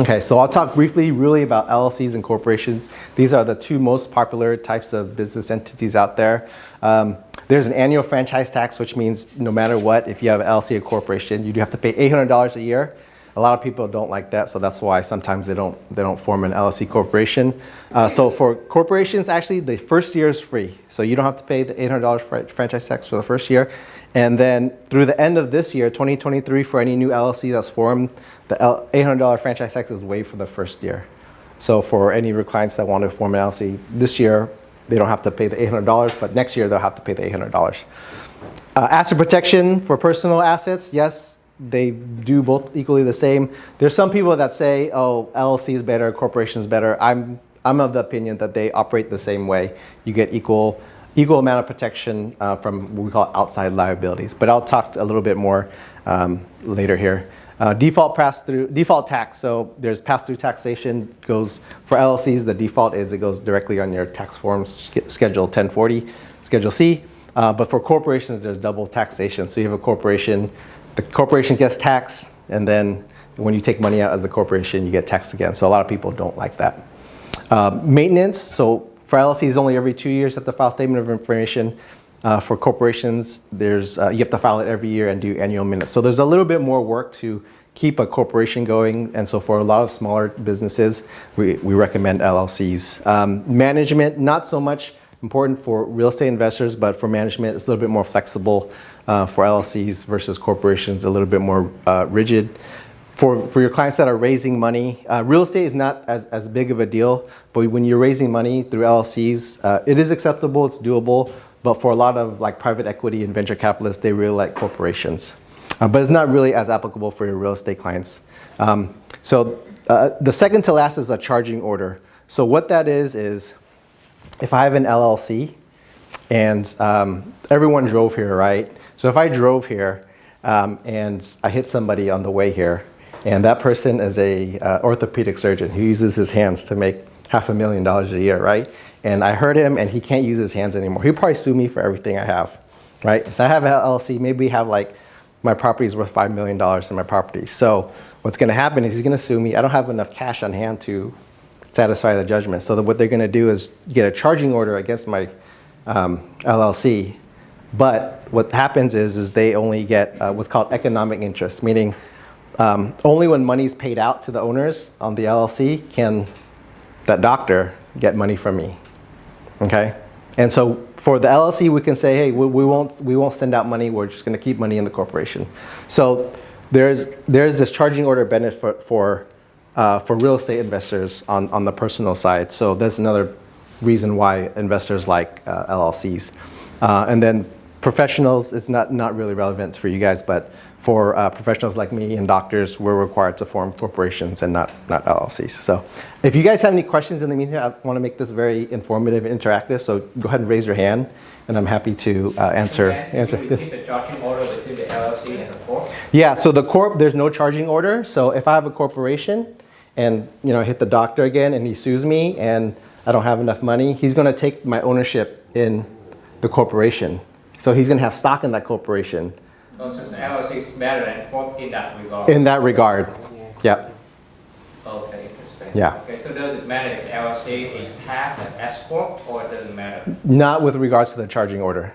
Okay, so I'll talk briefly really about LLCs and corporations. These are the two most popular types of business entities out there. There's an annual franchise tax, which means no matter what, if you have an LLC or corporation, you do have to pay $800 a year. A lot of people don't like that, so that's why sometimes they don't form an LLC corporation. So for corporations, actually, the first year is free. So you don't have to pay the $800 franchise tax for the first year. And then through the end of this year, 2023, for any new LLC that's formed, the $800 franchise tax is waived for the first year. So for any of your clients that want to form an LLC this year, they don't have to pay the $800, but next year they'll have to pay the $800. Asset protection for personal assets, yes, they do both equally the same. There's some people that say, oh, LLC is better, corporation is better. I'm of the opinion that they operate the same way. You get equal amount of protection from what we call outside liabilities. But I'll talk a little bit more later here. Default tax. So there's pass-through taxation goes for LLCs. The default is it goes directly on your tax forms, Schedule 1040, Schedule C. But for corporations, there's double taxation. So you have a corporation, the corporation gets taxed, and then when you take money out as a corporation, you get taxed again. So a lot of people don't like that. Maintenance. So for LLCs, only every 2 years you have to file statement of information. For corporations, you have to file it every year and do annual minutes. So there's a little bit more work to keep a corporation going. And so for a lot of smaller businesses, we recommend LLCs. Management, not so much important for real estate investors, but for management, it's a little bit more flexible for LLCs versus corporations, a little bit more rigid. For your clients that are raising money, real estate is not as big of a deal, but when you're raising money through LLCs, it is acceptable, it's doable, but for a lot of like private equity and venture capitalists, they really like corporations. But it's not really as applicable for your real estate clients. So the second to last is a charging order. So what that is if I have an LLC and everyone drove here, right? So if I drove here and I hit somebody on the way here, and that person is a orthopedic surgeon who uses his hands to make $500,000 a year, right? And I hurt him and he can't use his hands anymore. He'll probably sue me for everything I have, right? So I have an LLC, maybe we have like, my property is worth $5 million in my property. So what's gonna happen is he's gonna sue me. I don't have enough cash on hand to satisfy the judgment. So what they're gonna do is get a charging order against my LLC. But what happens is they only get what's called economic interest, meaning only when money is paid out to the owners on the LLC can that doctor get money from me, okay? And so for the LLC, we can say, hey, we won't send out money. We're just going to keep money in the corporation. So there's this charging order benefit for real estate investors on the personal side. So that's another reason why investors like LLCs. And then professionals, it's not really relevant for you guys, but for professionals like me and doctors, we're required to form corporations and not LLCs. So if you guys have any questions in the meantime, I want to make this very informative and interactive, so go ahead and raise your hand, and I'm happy to answer. Can you keep the charging order within the LLC and the corp? Yeah, so the corp, there's no charging order. So if I have a corporation and I hit the doctor again and he sues me and I don't have enough money, he's going to take my ownership in the corporation. So he's going to have stock in that corporation. Oh, so the LLC is better than corp in that regard? In that regard, yeah. Okay, interesting. Yeah. Okay, so does it matter if the LLC is taxed as S corp or it doesn't matter? Not with regards to the charging order.